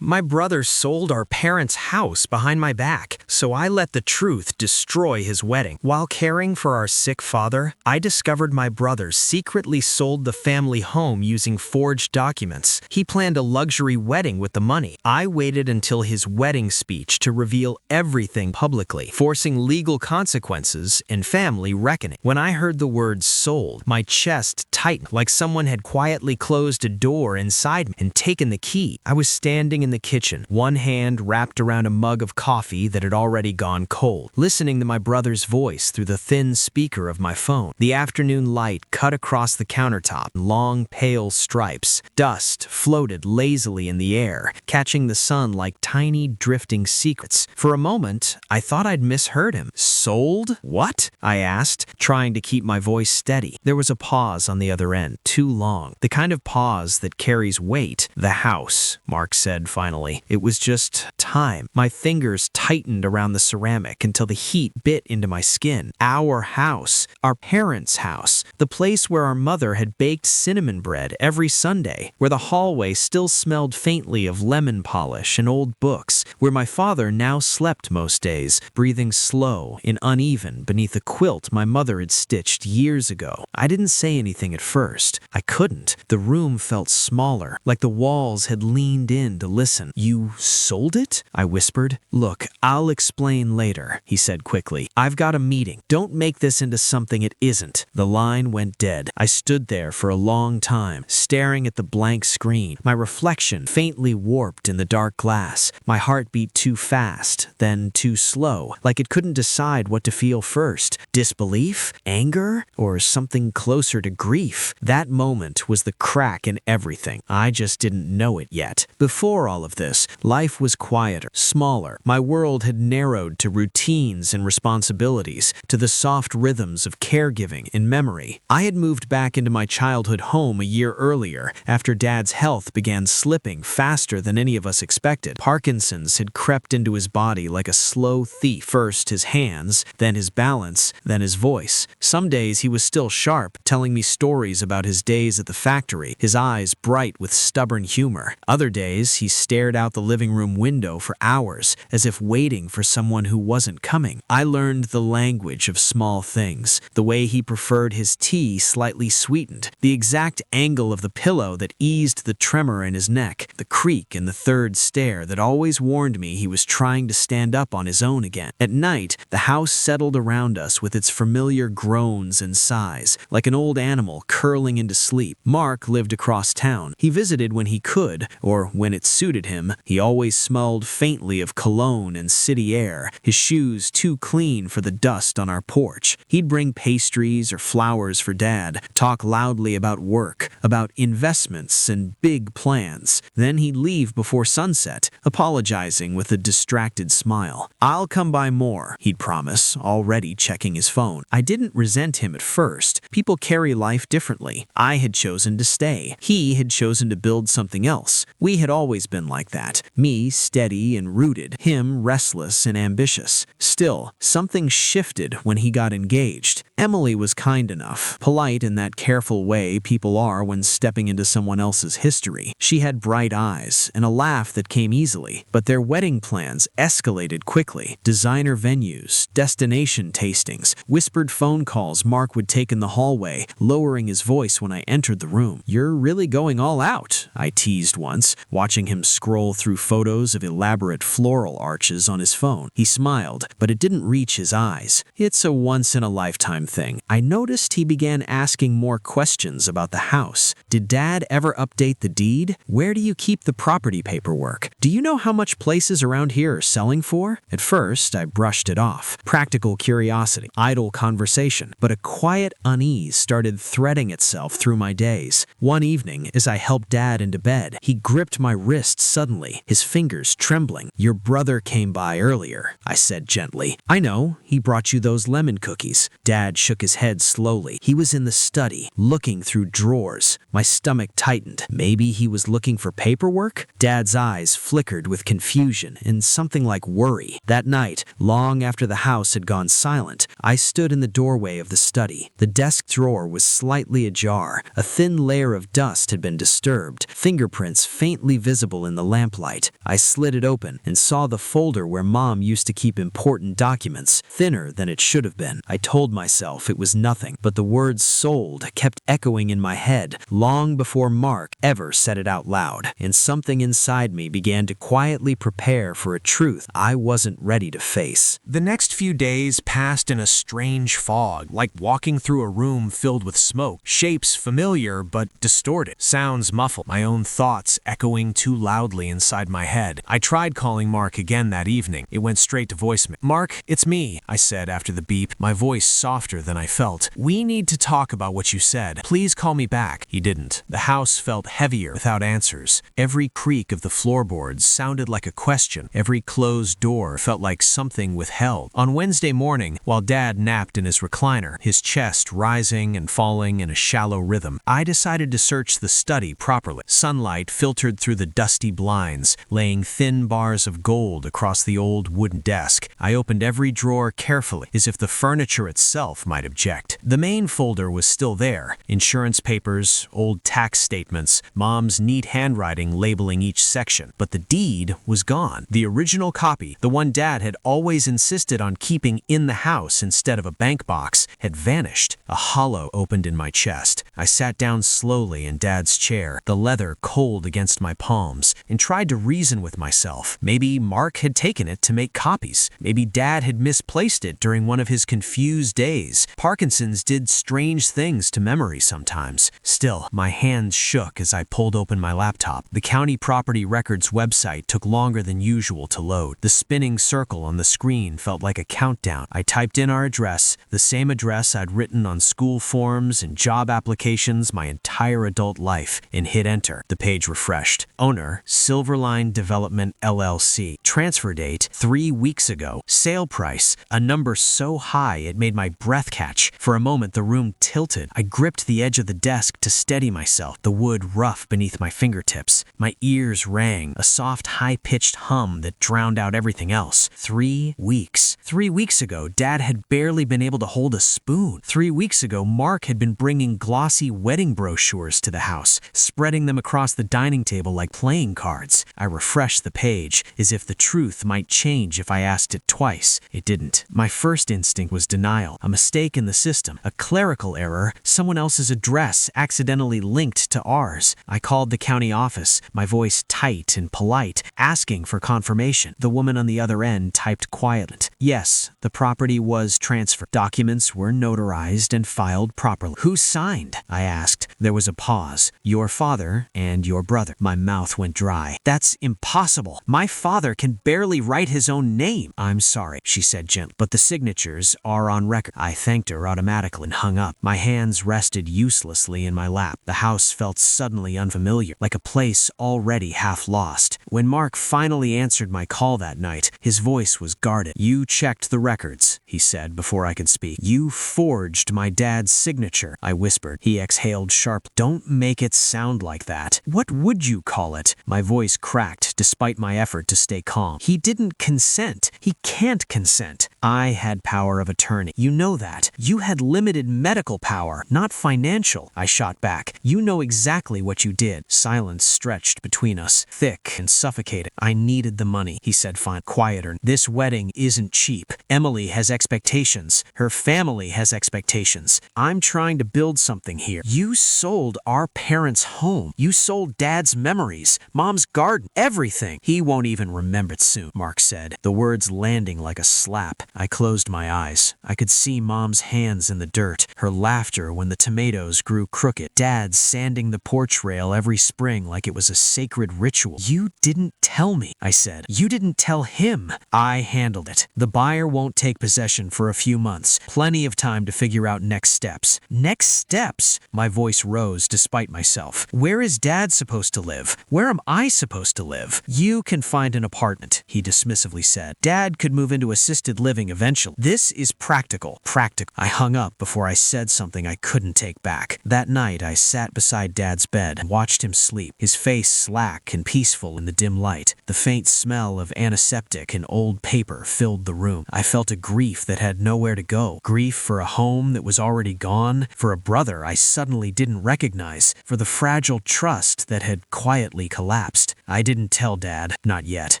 My brother sold our parents' house behind my back, so I let the truth destroy his wedding. While caring for our sick father, I discovered my brother secretly sold the family home using forged documents. He planned a luxury wedding with the money. I waited until his wedding speech to reveal everything publicly, forcing legal consequences and family reckoning. When I heard the word sold, my chest tightened like someone had quietly closed a door inside me and taken the key. I was standing in the kitchen, one hand wrapped around a mug of coffee that had already gone cold, listening to my brother's voice through the thin speaker of my phone. The afternoon light cut across the countertop in long, pale stripes. Dust floated lazily in the air, catching the sun like tiny, drifting secrets. For a moment, I thought I'd misheard him. Sold? What? I asked, trying to keep my voice steady. There was a pause on the other end, too long. The kind of pause that carries weight. The house, Mark said finally. It was just time. My fingers tightened around the ceramic until the heat bit into my skin. Our house. Our parents' house. The place where our mother had baked cinnamon bread every Sunday. Where the hallway still smelled faintly of lemon polish and old books. Where my father now slept most days, breathing slow and uneven beneath a quilt my mother had stitched years ago. I didn't say anything at first. I couldn't. The room felt smaller, like the walls had leaned in to listen. You sold it? I whispered. Look, I'll explain later, he said quickly. I've got a meeting. Don't make this into something it isn't. The line went dead. I stood there for a long time, staring at the blank screen, my reflection faintly warped in the dark glass. My heart beat too fast, then too slow, like it couldn't decide what to feel first. Disbelief? Anger? Or something closer to grief? That moment was the crack in everything. I just didn't know it yet. Before all of this, life was quieter, smaller. My world had narrowed to routines and responsibilities, to the soft rhythms of caregiving and memory. I had moved back into my childhood home a year earlier, after Dad's health began slipping faster than any of us expected. Parkinson's had crept into his body like a slow thief. First his hands, then his balance, then his voice. Some days he was still sharp, telling me stories about his days at the factory, his eyes bright with stubborn humor. Other days he stared out the living room window for hours, as if waiting for someone who wasn't coming. I learned the language of small things, the way he preferred his tea slightly sweetened, the exact angle of the pillow that eased the tremor in his neck, the creak in the third stair that always warned me he was trying to stand up on his own again. At night, the house settled around us with its familiar groans and sighs, like an old animal curling into sleep. Mark lived across town. He visited when he could, or when it suited him. He always smelled faintly of cologne and city air, his shoes too clean for the dust on our porch. He'd bring pastries or flowers for Dad, talk loudly about work, about investments and big plans. Then he'd leave before sunset, apologizing with a distracted smile. I'll come by more, he'd promise, already checking his phone. I didn't resent him at first. People carry life differently. I had chosen to stay. He had chosen to build something else. We had always been like that. Me, steady and rooted. Him, restless and ambitious. Still, something shifted when he got engaged. Emily was kind enough, polite in that careful way people are when stepping into someone else's history. She had bright eyes and a laugh that came easily, but their wedding plans escalated quickly. Designer venues, destination tastings, whispered phone calls Mark would take in the hallway, lowering his voice when I entered the room. You're really going all out, I teased once, watching him scroll through photos of elaborate floral arches on his phone. He smiled, but it didn't reach his eyes. It's a once-in-a-lifetime thing. I noticed he began asking more questions about the house. Did Dad ever update the deed? Where do you keep the property paperwork? Do you know how much places around here are selling for? At first, I brushed it off. Practical curiosity, idle conversation, but a quiet unease started threading itself through my days. One evening, as I helped Dad into bed, he gripped my wrist suddenly, his fingers trembling. Your brother came by earlier, I said gently. I know, he brought you those lemon cookies. Dad Dad shook his head slowly. He was in the study, looking through drawers. My stomach tightened. Maybe he was looking for paperwork? Dad's eyes flickered with confusion and something like worry. That night, long after the house had gone silent, I stood in the doorway of the study. The desk drawer was slightly ajar. A thin layer of dust had been disturbed, fingerprints faintly visible in the lamplight. I slid it open and saw the folder where Mom used to keep important documents, thinner than it should have been. I told myself it was nothing, but the word sold kept echoing in my head long before Mark ever said it out loud, and something inside me began to quietly prepare for a truth I wasn't ready to face. The next few days passed in a strange fog, like walking through a room filled with smoke. Shapes familiar but distorted. Sounds muffled. My own thoughts echoing too loudly inside my head. I tried calling Mark again that evening. It went straight to voicemail. "Mark, it's me," I said after the beep, my voice softer than I felt. "We need to talk about what you said. Please call me back." He didn't. The house felt heavier without answers. Every creak of the floorboards sounded like a question. Every closed door felt like something withheld. On Wednesday morning, while Dad napped in his recliner, his chest rising and falling in a shallow rhythm, I decided to search the study properly. Sunlight filtered through the dusty blinds, laying thin bars of gold across the old wooden desk. I opened every drawer carefully, as if the furniture itself might object. The main folder was still there. Insurance papers, old tax statements, Mom's neat handwriting labeling each section. But the deed was gone. The original copy, the one Dad had always insisted on keeping in the house instead of a bank box, had vanished. A hollow opened in my chest. I sat down slowly in Dad's chair, the leather cold against my palms, and tried to reason with myself. Maybe Mark had taken it to make copies. Maybe Dad had misplaced it during one of his confused days. Parkinson's did strange things to memory sometimes. Still, my hands shook as I pulled open my laptop. The county property records website took longer than usual to load. The spinning circle on the screen felt like a countdown. I typed in our address, the same address I'd written on school forms and job applications my entire adult life, and hit enter. The page refreshed. Owner, Silverline Development LLC. Transfer date, 3 weeks ago. Sale price, a number so high it made my breath catch. For a moment, the room tilted. I gripped the edge of the desk to steady myself, the wood rough beneath my fingertips. My ears rang, a soft, high-pitched hum that drowned out everything else. 3 weeks. 3 weeks ago, Dad had barely been able to hold a spoon. 3 weeks ago, Mark had been bringing glossy wedding brochures to the house, spreading them across the dining table like playing cards. I refreshed the page, as if the truth might change if I asked it twice. It didn't. My first instinct was denial, a mistake in the system, a clerical error, someone else's address accidentally linked to ours. I called the county office, my voice tight and polite, asking for confirmation. The woman on the other end typed quietly. Yes, the property was transferred. Documents were notarized and filed properly. Who signed? I asked. There was a pause. Your father and your brother. My mouth went dry. That's impossible. My father can barely write his own name. I'm sorry, she said gently, but the signatures are on record. I thanked her automatically and hung up. My hands rested uselessly in my lap. The house felt suddenly unfamiliar, like a place already half lost. When Mark finally answered my call that night, his voice was guarded. You checked the records, he said before I could speak. You forged my dad's signature, I whispered. He exhaled sharply. Don't make it sound like that. What would you call it? My voice cracked despite my effort to stay calm. He didn't consent. He can't consent. I had power of attorney. You know that. You had limited medical power, not financial. I shot back. You know exactly what you did. Silence stretched between us, thick and suffocating. I needed the money, he said fine, quieter. This wedding isn't cheap. Emily has expectations. Her family has expectations. I'm trying to build something here. You sold our parents' home. You sold Dad's memories, Mom's garden, everything. He won't even remember it soon, Mark said, the words landing like a slap. I closed my eyes. I could see Mom's hands in the dirt, her laughter when the tomatoes grew crooked, Dad sanding the porch rail every spring like it was a sacred ritual. You didn't tell me, I said. You didn't tell him. I handled it. The The buyer won't take possession for a few months. Plenty of time to figure out next steps. Next steps? My voice rose despite myself. Where is Dad supposed to live? Where am I supposed to live? You can find an apartment, he dismissively said. Dad could move into assisted living eventually. This is practical. Practical. I hung up before I said something I couldn't take back. That night, I sat beside Dad's bed and watched him sleep, his face slack and peaceful in the dim light. The faint smell of antiseptic and old paper filled the room. I felt a grief that had nowhere to go. Grief for a home that was already gone, for a brother I suddenly didn't recognize, for the fragile trust that had quietly collapsed. I didn't tell Dad, not yet.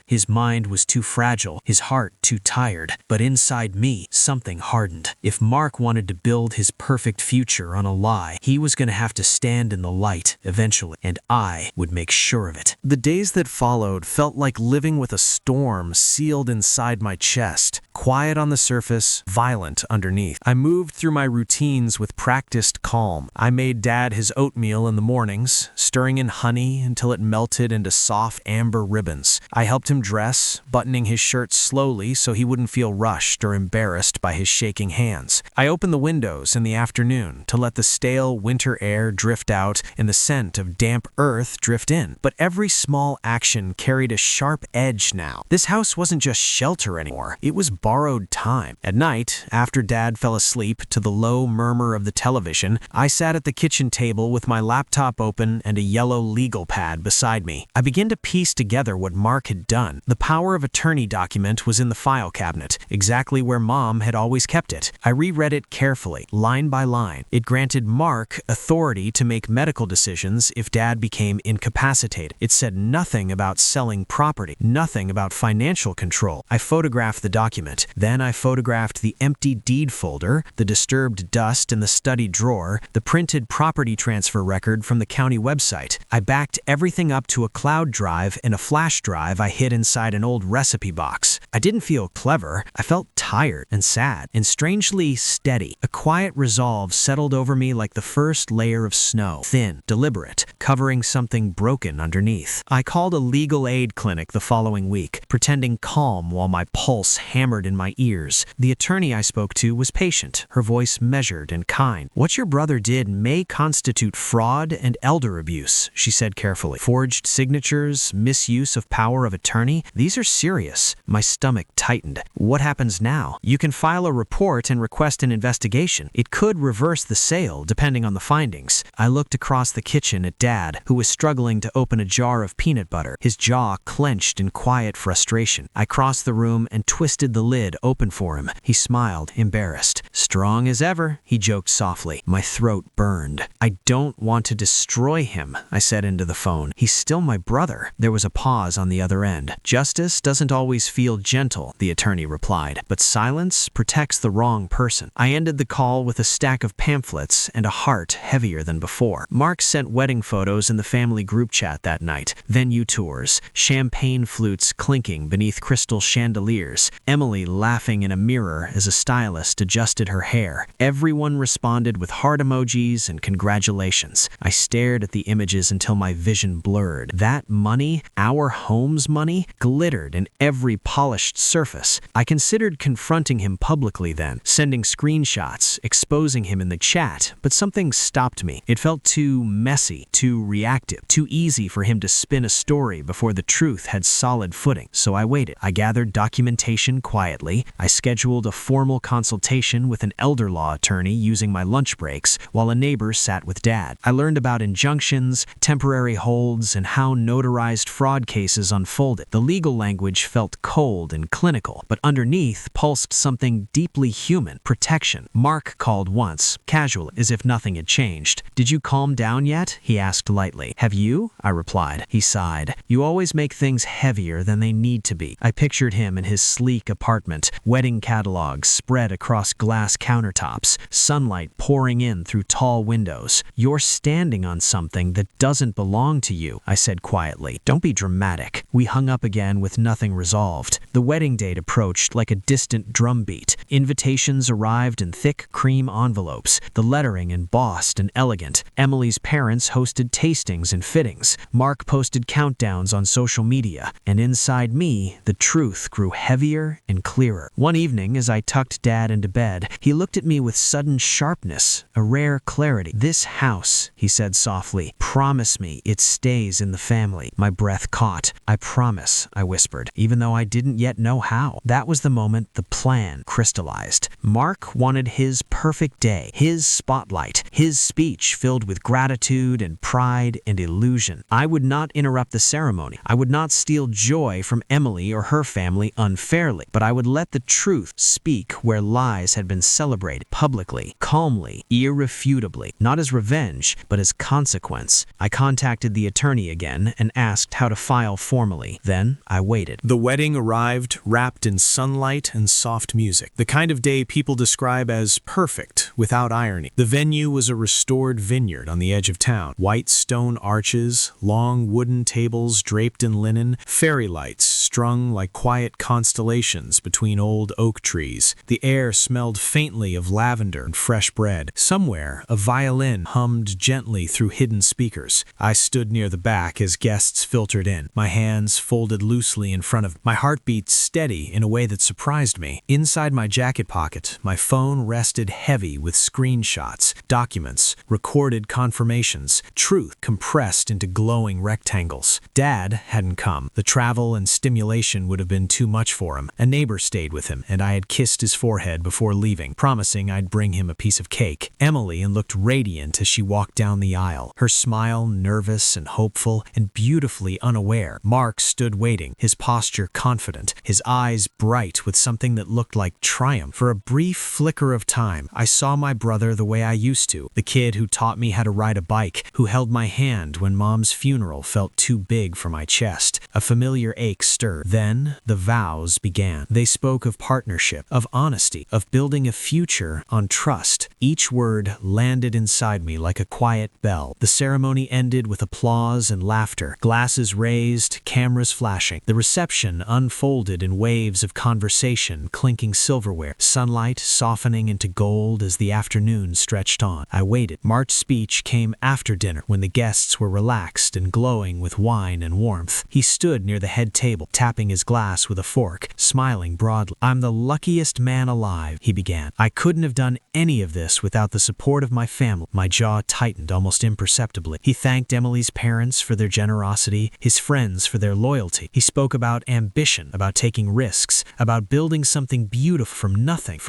His mind was too fragile, his heart too tired. But inside me, something hardened. If Mark wanted to build his perfect future on a lie, he was going to have to stand in the light eventually, and I would make sure of it. The days that followed felt like living with a storm sealed inside my chest. Quiet on the surface, violent underneath. I moved through my routines with practiced calm. I made Dad his oatmeal in the mornings, stirring in honey until it melted into soft amber ribbons. I helped him dress, buttoning his shirt slowly so he wouldn't feel rushed or embarrassed by his shaking hands. I opened the windows in the afternoon to let the stale winter air drift out and the scent of damp earth drift in. But every small action carried a sharp edge now. This house wasn't just shelter anymore. It was borrowed time. At night, after Dad fell asleep to the low murmur of the television, I sat at the kitchen table with my laptop open and a yellow legal pad beside me. I began to piece together what Mark had done. The power of attorney document was in the file cabinet, exactly where Mom had always kept it. I reread it carefully, line by line. It granted Mark authority to make medical decisions if Dad became incapacitated. It said nothing about selling property, nothing about financial control. I photographed the document. Then I photographed the empty deed folder, the disturbed dust in the study drawer, the printed property transfer record from the county website. I backed everything up to a cloud drive and a flash drive I hid inside an old recipe box. I didn't feel clever. I felt tired and sad and strangely steady. A quiet resolve settled over me like the first layer of snow, thin, deliberate, covering something broken underneath. I called a legal aid clinic the following week, pretending calm while my pulse hammered in my ears. The attorney I spoke to was patient, her voice measured and kind. What your brother did may constitute fraud and elder abuse, she said carefully. Forged signatures, misuse of power of attorney, these are serious. My stomach tightened. What happens now? You can file a report and request an investigation. It could reverse the sale, depending on the findings. I looked across the kitchen at Dad, who was struggling to open a jar of peanut butter, his jaw clenched in quiet frustration. I crossed the room and twisted the lid open for him. He smiled, embarrassed. Strong as ever, he joked softly. My throat burned. I don't want to destroy him, I said into the phone. He's still my brother. There was a pause on the other end. Justice doesn't always feel gentle, the attorney replied, but silence protects the wrong person. I ended the call with a stack of pamphlets and a heart heavier than before. Mark sent wedding photos in the family group chat that night. Venue tours, champagne flutes clinking beneath crystal chandeliers, Emily laughing in a mirror as a stylist adjusted her hair. Everyone responded with heart emojis and congratulations. I stared at the images until my vision blurred. That money, our home's money, glittered in every polished surface. I considered confronting him publicly then, sending screenshots, exposing him in the chat, but something stopped me. It felt too messy, too reactive, too easy for him to spin a story before the truth had solid footing. So I waited. I gathered documentation quietly. I scheduled a formal consultation with an elder law attorney using my lunch breaks while a neighbor sat with Dad. I learned about injunctions, temporary holds, and how notarized fraud cases unfolded. The legal language felt cold and clinical, but underneath pulsed something deeply human, protection. Mark called once, casually, as if nothing had changed. "Did you calm down yet?" he asked lightly. "Have you?" I replied. He sighed. "You always make things heavier than they need to be." I pictured him in his sleek apartment, wedding catalogs spread across glass countertops, sunlight pouring in through tall windows. "You're standing on something that doesn't belong to you," I said quietly. "Don't be dramatic." We hung up again with nothing resolved. The wedding date approached like a distant drumbeat. Invitations arrived in thick cream envelopes, the lettering embossed and elegant. Emily's parents hosted tastings and fittings. Mark posted countdowns on social media, and inside me, the truth grew heavier and clearer. One evening, as I tucked Dad into bed, he looked at me with sudden sharpness, a rare clarity. "This house," he said softly, "promise me it stays in the family." My breath caught. "I promise," I whispered, even though I didn't yet know how. That was the moment the plan crystallized. Mark wanted his perfect day, his spotlight, his speech filled with gratitude and pride and illusion. I would not interrupt the ceremony. I would not steal joy from Emily or her family unfairly, but I would let the truth speak where lies had been celebrated publicly, calmly, irrefutably, not as revenge, but as consequence. I contacted the attorney again and asked how to file formally. Then I waited. The wedding arrived wrapped in sunlight and soft music, the kind of day people describe as perfect without irony. The venue was a restored vineyard on the edge of town. White stone arches, long wooden tables draped in linen, fairy lights strung like quiet constellations between old oak trees. The air smelled faintly of lavender and fresh bread. Somewhere, a violin hummed gently through hidden speakers. I stood near the back as guests filtered in, my hands folded loosely in front of me, my heartbeat steady in a way that surprised me. Inside my jacket pocket, my phone rested heavy with screenshots, documents, recorded confirmations, truth compressed into glowing rectangles. Dad hadn't come. The travel and stimulation would have been too much for him. A neighbor stayed with him, and I had kissed his forehead before leaving, promising I'd bring him a piece of cake. Emily looked radiant as she walked down the aisle, her smile nervous and hopeful and beautifully unaware. Mark stood waiting, his posture confident, his eyes bright with something that looked like triumph. For a brief flicker of time, I saw my brother the way I used to, the kid who taught me how to ride a bike, who held my hand when Mom's funeral felt too big for my chest. A familiar ache stirred. Then the vows began. They spoke of partnership, of honesty, of building a future on trust. Each word landed inside me like a quiet bell. The ceremony ended with applause and laughter, glasses raised, cameras flashing. The reception unfolded in waves of conversation, clinking silverware, sunlight softening into gold as the afternoon stretched on. I waited. Mark's speech came after dinner, when the guests were relaxed and glowing with wine and warmth. He stood near the head table, tapping his glass with a fork, smiling broadly. "I'm the luckiest man alive," he began. "I couldn't have done any of this without the support of my family." My jaw tightened almost imperceptibly. He thanked Emily's parents for their generosity, his friends for their loyalty. He spoke about ambition, about taking risks, about building something beautiful from nothing.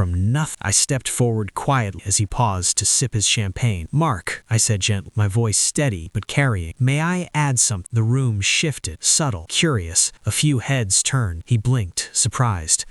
I stepped forward quietly as he paused to sip his champagne. "Mark," I said gently, my voice steady but carrying, "may I add something?" The room shifted, subtle, curious. A few heads turned. He blinked, surprised.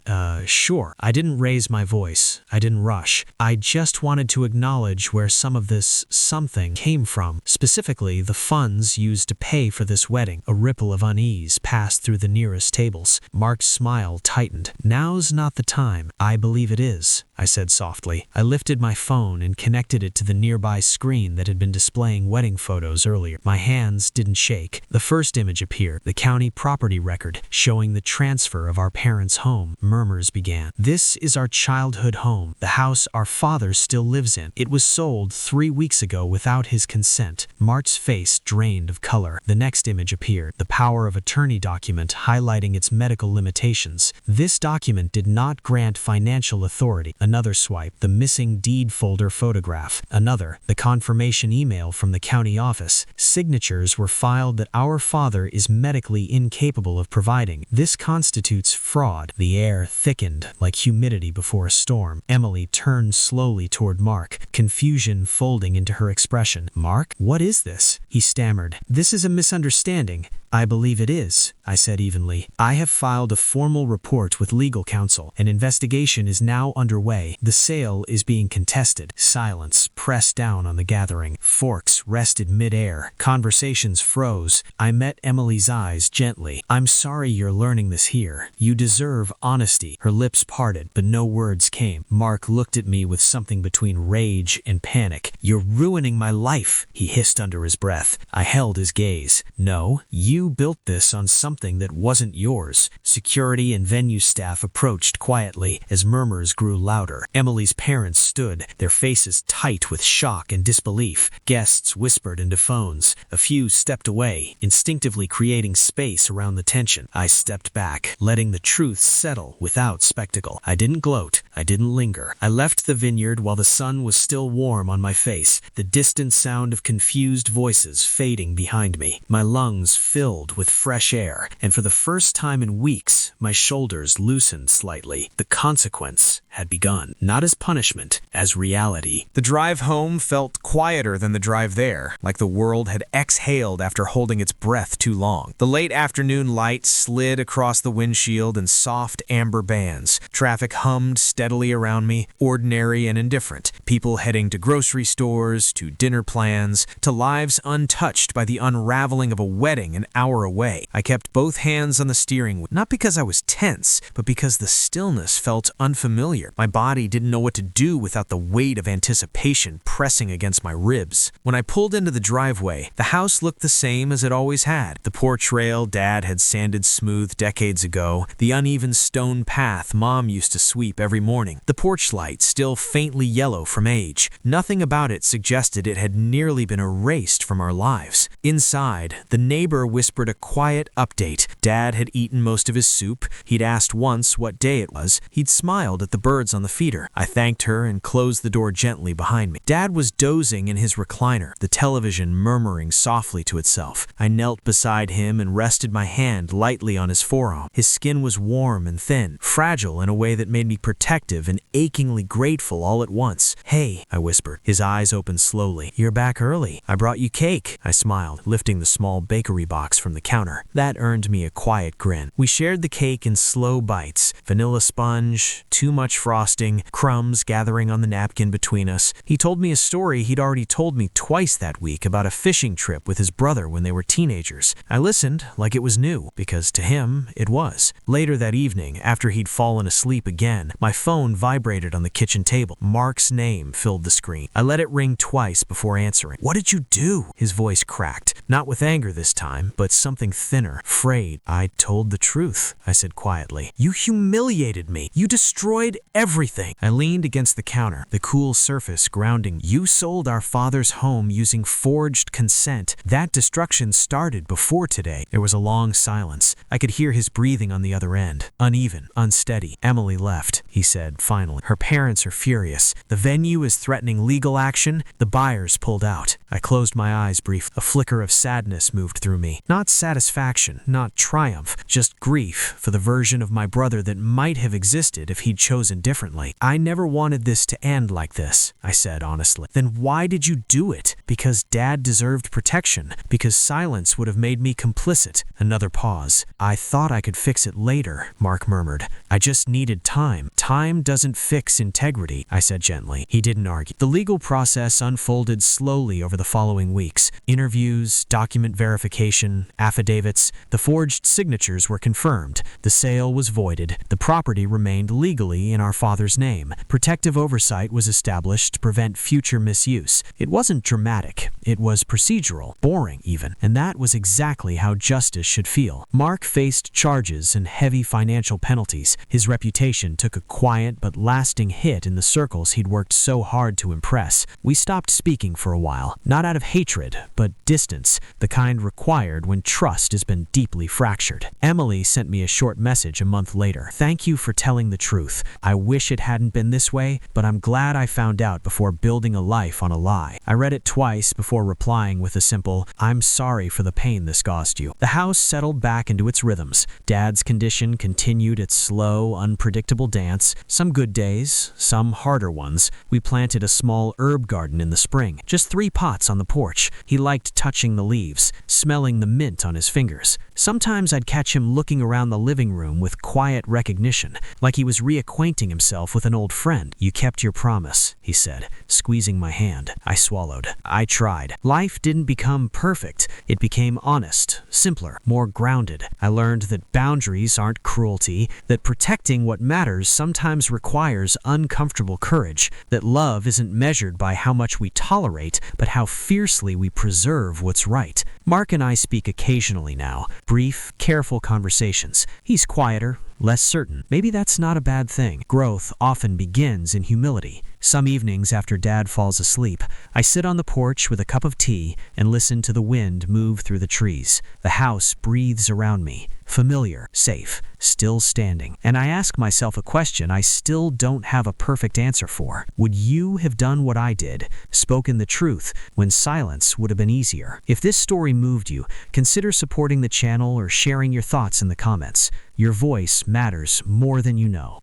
Sure." I didn't raise my voice. I didn't rush. I just wanted to acknowledge where some of this something came from, specifically the funds used to pay for this wedding. A ripple of unease passed through the nearest tables. Mark's smile tightened. "Now's not the time." "I believe it is," I said softly. I lifted my phone and connected it to the nearby screen that had been displaying wedding photos earlier. My hands didn't shake. The first image appeared, the county property record, showing the transfer of our parents' home. Murmurs began. "This is our childhood home, the house our father still lives in. It was sold 3 weeks ago without his consent." Mark's face drained of color. The next image appeared, the power of attorney document highlighting its medical limitations. This document did not grant financial authority. Another swipe, the missing deed folder photograph. Another, the confirmation email from the county office. Signatures were filed that our father is medically incapable of providing. This constitutes fraud. The air thickened like humidity before a storm. Emily turned slowly toward Mark, confusion folding into her expression. "Mark, what is this?" he stammered. "This is a misunderstanding." "I believe it is," I said evenly. "I have filed a formal report with legal counsel. An investigation is now underway. The sale is being contested." Silence pressed down on the gathering. Forks rested mid-air. Conversations froze. I met Emily's eyes gently. "I'm sorry you're learning this here. You deserve honesty." Her lips parted, but no words came. Mark looked at me with something between rage and panic. "You're ruining my life," he hissed under his breath. I held his gaze. "No, you You built this on something that wasn't yours. Security and venue staff approached quietly as murmurs grew louder. Emily's parents stood, their faces tight with shock and disbelief. Guests whispered into phones. A few stepped away, instinctively creating space around the tension. I stepped back, letting the truth settle without spectacle. I didn't gloat. I didn't linger. I left the vineyard while the sun was still warm on my face, the distant sound of confused voices fading behind me. My lungs filled with fresh air, and for the first time in weeks, my shoulders loosened slightly. The consequence had begun, not as punishment, as reality. The drive home felt quieter than the drive there, like the world had exhaled after holding its breath too long. The late afternoon light slid across the windshield in soft amber bands. Traffic hummed steadily around me, ordinary and indifferent. People heading to grocery stores, to dinner plans, to lives untouched by the unraveling of a wedding an hour away. I kept both hands on the steering wheel, not because I was tense, but because the stillness felt unfamiliar. My body didn't know what to do without the weight of anticipation pressing against my ribs. When I pulled into the driveway, the house looked the same as it always had. The porch rail Dad had sanded smooth decades ago, the uneven stone path Mom used to sweep every morning, the porch light still faintly yellow from age. Nothing about it suggested it had nearly been erased from our lives. Inside, the neighbor whispered a quiet update. Dad had eaten most of his soup. He'd asked once what day it was. He'd smiled at the birds on the feeder. I thanked her and closed the door gently behind me. Dad was dozing in his recliner, the television murmuring softly to itself. I knelt beside him and rested my hand lightly on his forearm. His skin was warm and thin, fragile in a way that made me protective and achingly grateful all at once. "Hey," I whispered. His eyes opened slowly. "You're back early. I brought you cake," I smiled, lifting the small bakery box from the counter. That earned me a quiet grin. We shared the cake in slow bites, vanilla sponge, too much frosting, crumbs gathering on the napkin between us. He told me a story he'd already told me twice that week about a fishing trip with his brother when they were teenagers. I listened like it was new, because to him, it was. Later that evening, after he'd fallen asleep again, my phone vibrated on the kitchen table. Mark's name filled the screen. I let it ring twice before answering. "What did you do?" His voice cracked. Not with anger this time, but something thinner, frayed. "I told the truth," I said quietly. "You humiliated me. You destroyed everything." I leaned against the counter, the cool surface grounding. "You sold our father's home using forged consent. That destruction started before today." There was a long silence. I could hear his breathing on the other end. Uneven, unsteady. "Emily left," he said finally. "Her parents are furious. The venue is threatening legal action. The buyers pulled out." I closed my eyes briefly. A flicker of sadness moved through me. Not satisfaction, not triumph, just grief for the version of my brother that might have existed if he'd chosen differently. "I never wanted this to end like this," I said honestly. "Then why did you do it? Because Dad deserved protection? Because silence would have made me complicit?" Another pause. "I thought I could fix it later," Mark murmured. "I just needed time." "Time doesn't fix integrity," I said gently. He didn't argue. The legal process unfolded slowly over the following weeks. Interviews, document verification, affidavits. The forged signatures were confirmed. The sale was voided. The property remained legally in our father's name. Protective oversight was established to prevent future misuse. It wasn't dramatic. It was procedural, boring even, and that was exactly how justice should feel. Mark faced charges and heavy financial penalties. His reputation took a quiet but lasting hit in the circles he'd worked so hard to impress. We stopped speaking for a while, not out of hatred, but distance, the kind required when trust has been deeply fractured. Emily sent me a short message a month later. "Thank you for telling the truth. I wish it hadn't been this way, but I'm glad I found out before building a life on a lie." I read it twice before replying with a simple, "I'm sorry for the pain this caused you." The house settled back into its rhythms. Dad's condition continued its slow, unpredictable dance. Some good days, some harder ones. We planted a small herb garden in the spring, just 3 pots on the porch. He liked touching the leaves, smelling the mint on his fingers. Sometimes I'd catch him looking around the living room with quiet recognition, like he was reacquainting acquainting himself with an old friend. "You kept your promise," he said, squeezing my hand. I swallowed. I tried. Life didn't become perfect. It became honest, simpler, more grounded. I learned that boundaries aren't cruelty, that protecting what matters sometimes requires uncomfortable courage, that love isn't measured by how much we tolerate, but how fiercely we preserve what's right. Mark and I speak occasionally now, brief, careful conversations. He's quieter, less certain. Maybe that's not a bad thing. Growth often begins in humility. Some evenings after Dad falls asleep, I sit on the porch with a cup of tea and listen to the wind move through the trees. The house breathes around me, familiar, safe, still standing. And I ask myself a question I still don't have a perfect answer for. Would you have done what I did, spoken the truth, when silence would have been easier? If this story moved you, consider supporting the channel or sharing your thoughts in the comments. Your voice matters more than you know.